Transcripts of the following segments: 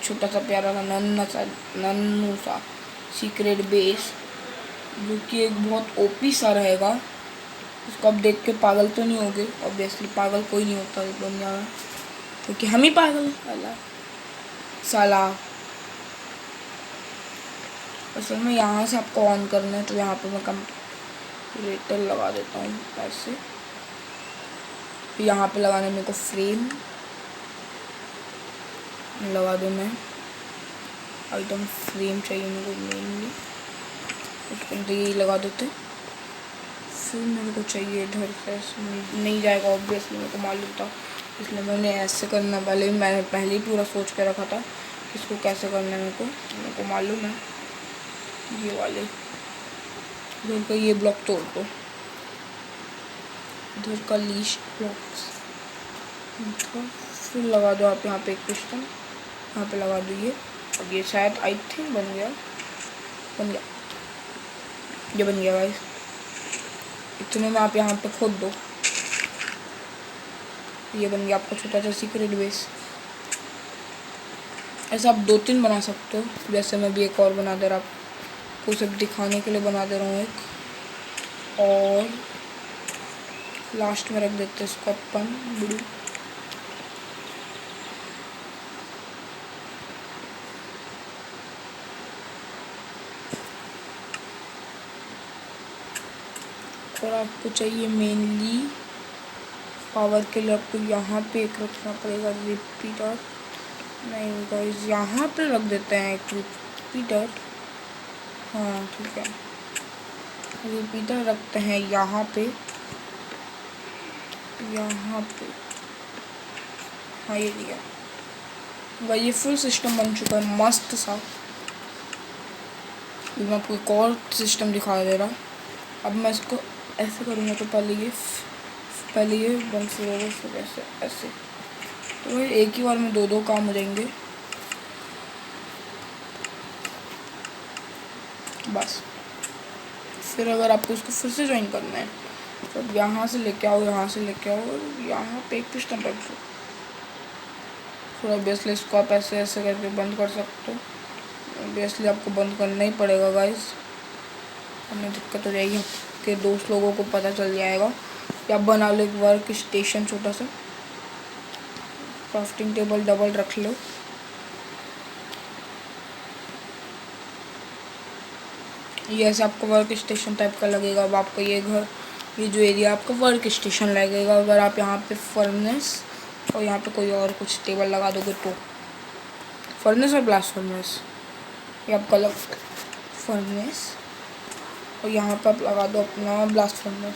छोटा सा प्यारा सा नन्नू सा सीक्रेट बेस, जो कि एक बहुत ओपी सा रहेगा। उसको आप देख के पागल तो नहीं होगे, ऑब्वियसली पागल कोई नहीं होता इस दुनिया में, क्योंकि हम ही पागल साला। असल में यहाँ से आपको ऑन करना है, तो यहाँ पे मैं कंप्यूटर लगा देता हूँ ऐसे। यहाँ पे लगाना है मेरे को फ्रेम, लगा दूँ मैं आइटम फ्रेम चाहिए मेरे को मेनली, उसके अंदर यही लगा देते। फिर मेरे को चाहिए इधर से नहीं जाएगा ऑब्वियसली, मेरे को मालूम था, इसलिए मैंने ऐसे करना मैंने पहले ही पूरा सोच के रखा था कि इसको कैसे करना है। मेरे को मालूम है। ये वाले इधर का ये ब्लॉक तोड़ दो, इधर का लीस्ट ब्लॉक्स, फिर लगा दो आप यहाँ पे एक पिस्टन, यहाँ पे लगा दो ये, और ये शायद आई थिंक बन गया, ये बन गया गाइस। इतने में आप यहाँ पे खोद दो, ये बन गया आपका छोटा सा सीक्रेट बेस। ऐसा आप 2-3 बना सकते हो, जैसे मैं भी एक और बना दे रहा, आपको सब दिखाने के लिए बना दे रहा हूँ एक, और लास्ट में रख देते हैं इसको अपन ब्लू। और आपको चाहिए मेनली पावर के लिए, आपको यहाँ पे एक रखना पड़ेगा रिपीटर। नहीं गाइस, यहाँ पे रख देते हैं एक रिपीटर। हाँ ठीक है, रिपीटर रखते हैं यहाँ पे, हाँ ये दिया गाइस। ये फुल सिस्टम बन चुका है मस्त सा। मैं आपको एक और सिस्टम दिखा दे रहा। अब मैं इसको ऐसे करूँगा तो पहले ये बंद से होगा, फिर ऐसे, तो एक ही बार में 2 काम हो जाएंगे बस। फिर अगर आपको इसको फिर से ज्वाइन करना है तो यहाँ से लेके आओ, और यहाँ पे एक पिस्टन रख दो। फिर ऑब्वियसली इसको आप ऐसे करके बंद कर सकते हो। ऑब्वियसली आपको बंद करना ही पड़ेगा गाइस, हमें दिक्कत हो जाएगी, आपके दोस्त लोगों को पता चल जाएगा। या बना लो एक वर्क स्टेशन छोटा सा, क्राफ्टिंग टेबल डबल रख लो। ये ऐसे आपको वर्क स्टेशन टाइप का लगेगा। अब आपका ये घर, ये जो एरिया आपका वर्क स्टेशन लगेगा। अगर आप यहाँ पे फर्नेस और यहाँ पे कोई और कुछ टेबल लगा दोगे तो फर्नेस और ब्लास्ट फर्नेस, ये आपका लग फर्नेस, और यहाँ पर आप लगा दो अपना ब्लास्ट फर्नेस।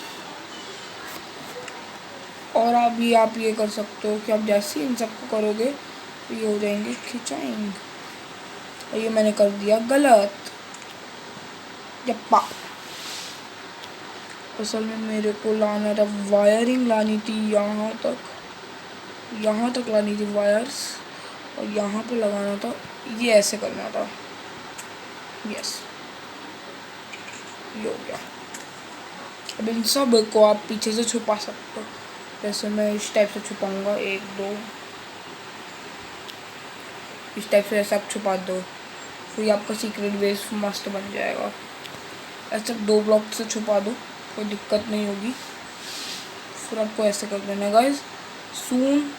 और आप ये कर सकते हो कि आप जैसे ही इन सबको करोगे तो ये हो जाएंगे खिंचाएंगे। और ये मैंने कर दिया गलत, यप्पा। असल में मेरे को लाना था वायरिंग, लानी थी यहाँ तक लानी थी वायर्स, और यहाँ पे लगाना था, ये ऐसे करना था। यस, ये हो गया। अब इन सब को आप पीछे से छुपा सकते हो, जैसे मैं इस टाइप से छुपाऊंगा, 1 2 इस टाइप से ऐसा आप छुपा दो, फिर आपका सीक्रेट बेस मस्त बन जाएगा। ऐसे 2 ब्लॉक से छुपा दो, कोई दिक्कत नहीं होगी। फिर आपको ऐसे कर देना गाइस। सून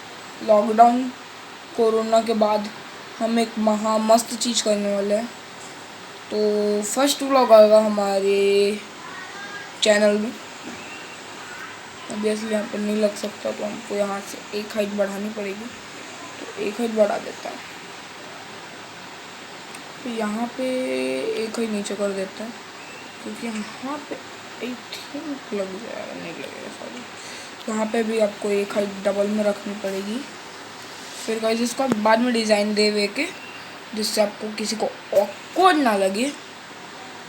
लॉकडाउन कोरोना के बाद हम एक महा मस्त चीज़ करने वाले हैं। तो फर्स्ट व्लॉग आएगा हमारे चैनल में। ऑब्वियसली यहाँ पर नहीं लग सकता, तो हमको यहाँ से एक हाइट बढ़ानी पड़ेगी, तो एक हाइट बढ़ा देता है। तो यहाँ पे एक हाइट नीचे कर देता है, क्योंकि यहाँ पे आई थिंक लग जाएगा, नहीं लगेगा सॉरी। यहाँ पे भी आपको एक हाइट डबल में रखनी पड़ेगी। फिर गाइस इसको बाद में डिज़ाइन दे के, जिससे आपको किसी को ऑकवर्ड ना लगे।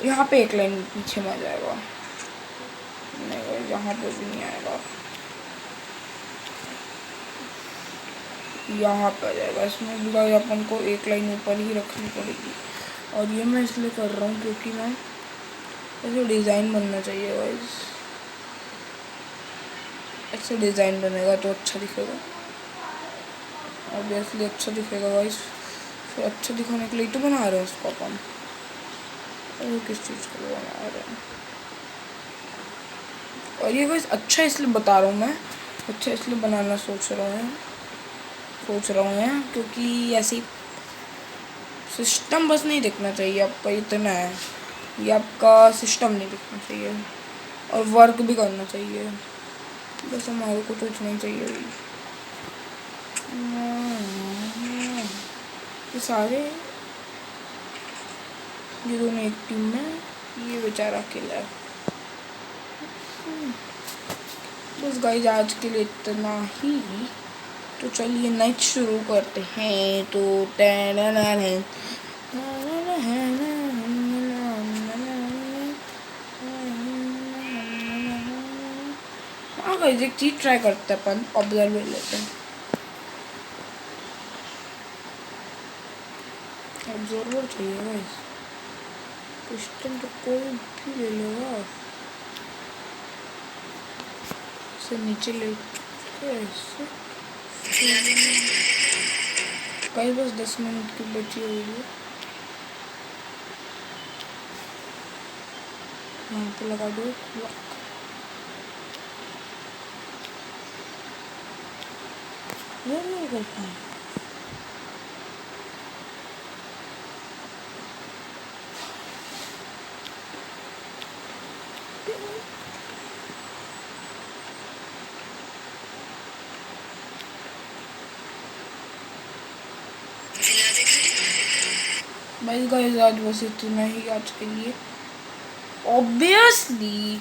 यहाँ पे एक लाइन पीछे में आ जाएगा, नहीं गाइस यहाँ पे भी नहीं आएगा, यहाँ पे आ जाएगा। इसमें भी गाइस अपन को एक लाइन ऊपर ही रखनी पड़ेगी। और ये मैं इसलिए कर रहा हूँ क्योंकि मैं ऐसे डिज़ाइन बनना चाहिए गाइस, ऐसे डिज़ाइन बनेगा तो अच्छा दिखेगा, ऑब्वियसली अच्छा दिखेगा गाइस। फिर अच्छा दिखाने के लिए तो बना रहे हैं उसको अपन, और किस चीज़ के लिए बना रहे हैं। और ये बस अच्छा इसलिए बता रहा हूँ मैं, अच्छा इसलिए बनाना सोच रहा हूँ मैं, क्योंकि ऐसी सिस्टम बस नहीं दिखना चाहिए आपका, इतना है, ये आपका सिस्टम नहीं दिखना चाहिए, और वर्क भी करना चाहिए, बस हमारे को तो इतना ही चाहिए। ये सारे, ये दोनों एक टीम में, ये बेचारा अकेला है। बस गाइस आज के लिए इतना ही, तो चलिए नाइट शुरू करते हैं। तो हाँ गाइस एक चीज ट्राई करते हैं अपन, ऑब्जर्व लेते हैं। ऑब्जर्वर चाहिए गाइस, पिस्टन तो कोई भी ले लेगा, से नीचे ले ऐसे गाइस, बस 10 मिनट की बची हुई है। यहाँ पे लगा दो लॉक। ये नहीं कर पाए, भाई गाइस आज बस इतना ही आज के लिए। ऑब्वियसली